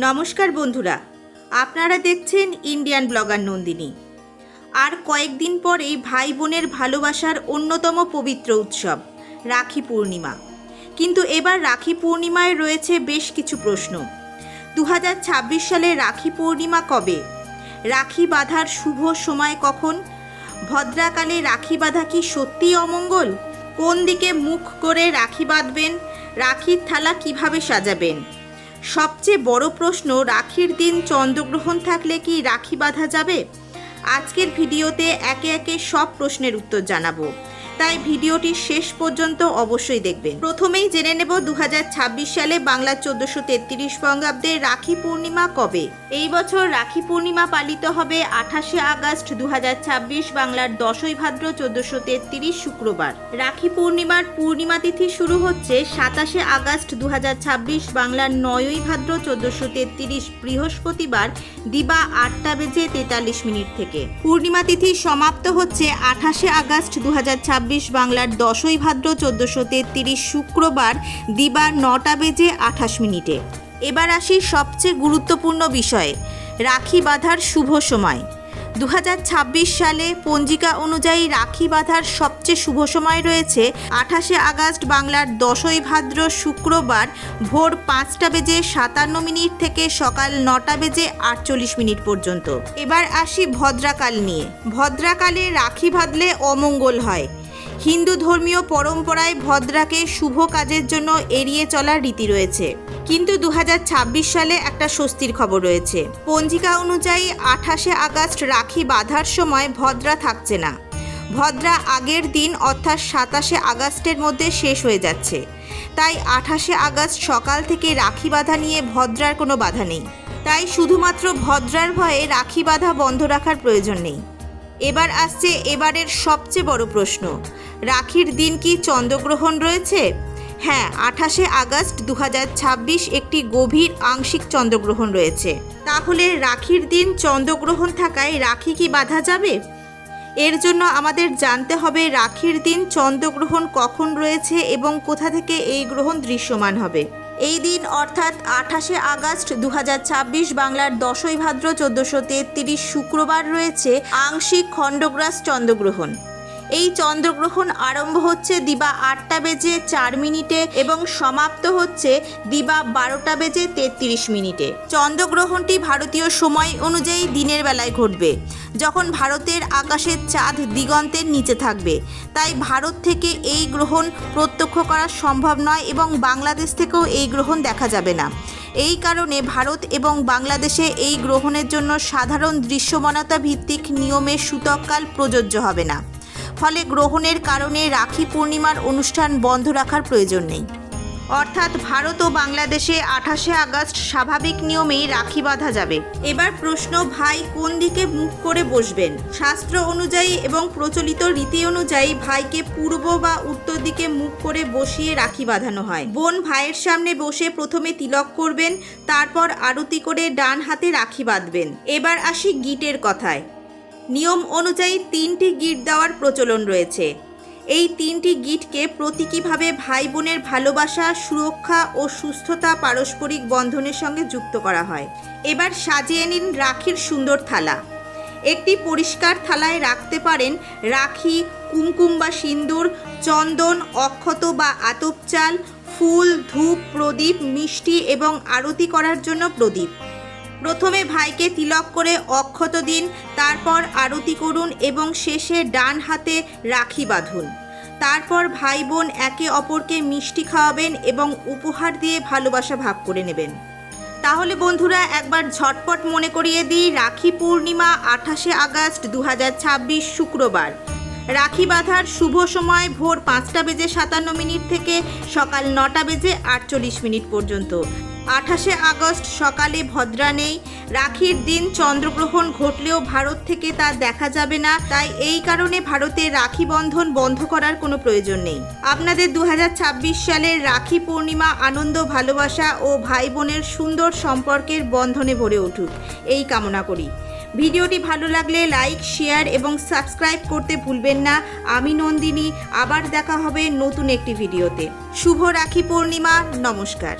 নমস্কার বন্ধুরা, আপনারা দেখছেন ইন্ডিয়ান ব্লগার নন্দিনী। আর কয়েকদিন পরেই ভাই বোনের ভালোবাসার অন্যতম পবিত্র উৎসব রাখি পূর্ণিমা। কিন্তু এবার রাখি পূর্ণিমায় রয়েছে বেশ কিছু প্রশ্ন। 2026 সালে রাখি পূর্ণিমা কবে? রাখি বাঁধার শুভ সময় কখন? ভদ্রাকালে রাখি বাঁধা কি সত্যিই অমঙ্গল? কোন দিকে মুখ করে রাখি বাঁধবেন? রাখির থালা কিভাবে সাজাবেন? সবচেয়ে বড় প্রশ্ন, রাখির দিন চন্দ্রগ্রহণ থাকলে কি রাখি বাঁধা যাবে? আজকের ভিডিওতে একে একে সব প্রশ্নের উত্তর জানাবো, তাই ভিডিওটি শেষ পর্যন্ত অবশ্যই দেখবেন। প্রথমেই জেনে নেব 2026 সালে বাংলা 1433 বঙ্গাব্দে রাখি পূর্ণিমা কবে। এই বছর রাখি পূর্ণিমা পালিত হবে 28শে আগস্ট 2026, বাংলার 10ই ভাদ্র 1433 শুক্রবার। রাখি পূর্ণিমার পূর্ণিমা তিথি শুরু হচ্ছে 27শে আগস্ট 2026, বাংলার 9ই ভাদ্র 1433 বৃহস্পতিবার দিবা 8:43 থেকে। পূর্ণিমা তিথি সমাপ্ত হচ্ছে 28শে আগস্ট 2026, বাংলার 10ই ভাদ্র 1433 শুক্রবার দিবা 9:28। এবার আসি সবচেয়ে গুরুত্বপূর্ণ বিষয়ে, রাখি বাঁধার শুভ সময়। 2026 সালে পঞ্জিকা অনুযায়ী রাখি বাঁধার সবচেয়ে শুভ সময় রয়েছে 28শে আগস্ট বাংলার 10ই ভাদ্র শুক্রবার ভোর 5:57 থেকে সকাল 9:48 পর্যন্ত। এবার আসি ভদ্রাকাল নিয়ে। ভদ্রাকালে রাখি বাঁধলে অমঙ্গল হয়। হিন্দু ধর্মীয় পরম্পরায় ভদ্রাকে শুভ কাজের জন্য এড়িয়ে চলার রীতি রয়েছে। কিন্তু 2026 সালে একটা স্বস্তির খবর রয়েছে। পঞ্জিকা অনুযায়ী 28শে আগস্ট রাখি বাঁধার সময় ভদ্রা থাকছে না। ভদ্রা আগের দিন অর্থাৎ 27শে আগস্টের মধ্যে শেষ হয়ে যাচ্ছে। তাই 28শে আগস্ট সকাল থেকে রাখি বাঁধা নিয়ে ভদ্রার কোনো বাধা নেই। তাই শুধুমাত্র ভদ্রার ভয়ে রাখি বাঁধা বন্ধ রাখার প্রয়োজন নেই। এবার আসছে এবারের সবচেয়ে বড় প্রশ্ন, রাখির দিন কি চন্দ্রগ্রহণ রয়েছে? হ্যাঁ, 28শে আগস্ট 2026 একটি গভীর আংশিক চন্দ্রগ্রহণ রয়েছে। তাহলে রাখির দিন চন্দ্রগ্রহণ থাকায় রাখি কি বাঁধা যাবে? এর জন্য আমাদের জানতে হবে রাখির দিন চন্দ্রগ্রহণ কখন রয়েছে এবং কোথা থেকে এই গ্রহণ দৃশ্যমান হবে। এই দিন অর্থাৎ 28শে আগস্ট 2026, বাংলার 10ই ভাদ্র 1433 শুক্রবার রয়েছে আংশিক খণ্ডগ্রাস চন্দ্রগ্রহণ। এই চন্দ্রগ্রহণ আরম্ভ হচ্ছে দিবা 8:04 এবং সমাপ্ত হচ্ছে দিবা 12:33। চন্দ্রগ্রহণটি ভারতীয় সময় অনুযায়ী দিনের বেলায় ঘটবে, যখন ভারতের আকাশের চাঁদ দিগন্তের নিচে থাকবে। তাই ভারত থেকে এই গ্রহণ প্রত্যক্ষ করা সম্ভব নয় এবং বাংলাদেশ থেকেও এই গ্রহণ দেখা যাবে না। এই কারণে ভারত এবং বাংলাদেশে এই গ্রহণের জন্য সাধারণ দৃশ্যমানতা ভিত্তিক নিয়মে সূতককাল প্রযোজ্য হবে না। ফলে গ্রহণের কারণে রাখি পূর্ণিমার অনুষ্ঠান বন্ধ রাখার প্রয়োজন নেই। অর্থাৎ ভারত ও বাংলাদেশে 28শে আগস্ট স্বাভাবিক নিয়মেই রাখি বাঁধা যাবে। এবার প্রশ্ন, ভাই কোন দিকে মুখ করে বসবেন? শাস্ত্র অনুযায়ী এবং প্রচলিত রীতি অনুযায়ী ভাইকে পূর্ব বা উত্তর দিকে মুখ করে বসিয়ে রাখি বাঁধানো হয়। বোন ভাইয়ের সামনে বসে প্রথমে তিলক করবেন, তারপর আরতি করে ডান হাতে রাখি বাঁধবেন। এবার আসি গিটের কথায়। নিয়ম অনুযায়ী 3টি গিট দেওয়ার প্রচলন রয়েছে। এই 3টি গিটকে প্রতীকীভাবে ভাই বোনের ভালোবাসা, সুরক্ষা ও সুস্থতা পারস্পরিক বন্ধনের সঙ্গে যুক্ত করা হয়। এবার সাজিয়ে নিন রাখির সুন্দর থালা। একটি পরিষ্কার থালায় রাখতে পারেন রাখি, কুমকুম বা সিন্দুর, চন্দন, অক্ষত বা আতপ চাল, ফুল, ধূপ, প্রদীপ, মিষ্টি এবং আরতি করার জন্য প্রদীপ। প্রথমে ভাইকে তিলক করে অক্ষত দিন, তারপর আরতি করুন এবং শেষে ডান হাতে রাখি বাঁধুন। তারপর ভাই বোন একে অপরকে মিষ্টি খাওয়াবেন এবং উপহার দিয়ে ভালোবাসা ভাগ করে নেবেন। তাহলে বন্ধুরা একবার ঝটপট মনে করিয়ে দিই, রাখি পূর্ণিমা 28শে আগস্ট 2026 শুক্রবার। রাখি বাঁধার শুভ সময় ভোর 5:57 থেকে সকাল 9:48 পর্যন্ত। 28শে আগস্ট সকালে ভদ্রা নেই। রাখির দিন চন্দ্রগ্রহণ ঘটলেও ভারত থেকে তা দেখা যাবে না, তাই এই কারণে ভারতে রাখি বন্ধন বন্ধ করার কোনো প্রয়োজন নেই। আপনাদের 2026 সালের রাখি পূর্ণিমা আনন্দ, ভালোবাসা ও ভাই বোনের সুন্দর সম্পর্কের বন্ধনে ভরে উঠুক, এই কামনা করি। ভিডিওটি ভালো লাগলে লাইক, শেয়ার এবং সাবস্ক্রাইব করতে ভুলবেন না। আমি নন্দিনী, আবার দেখা হবে নতুন একটি ভিডিওতে। শুভ রাখি পূর্ণিমা। নমস্কার।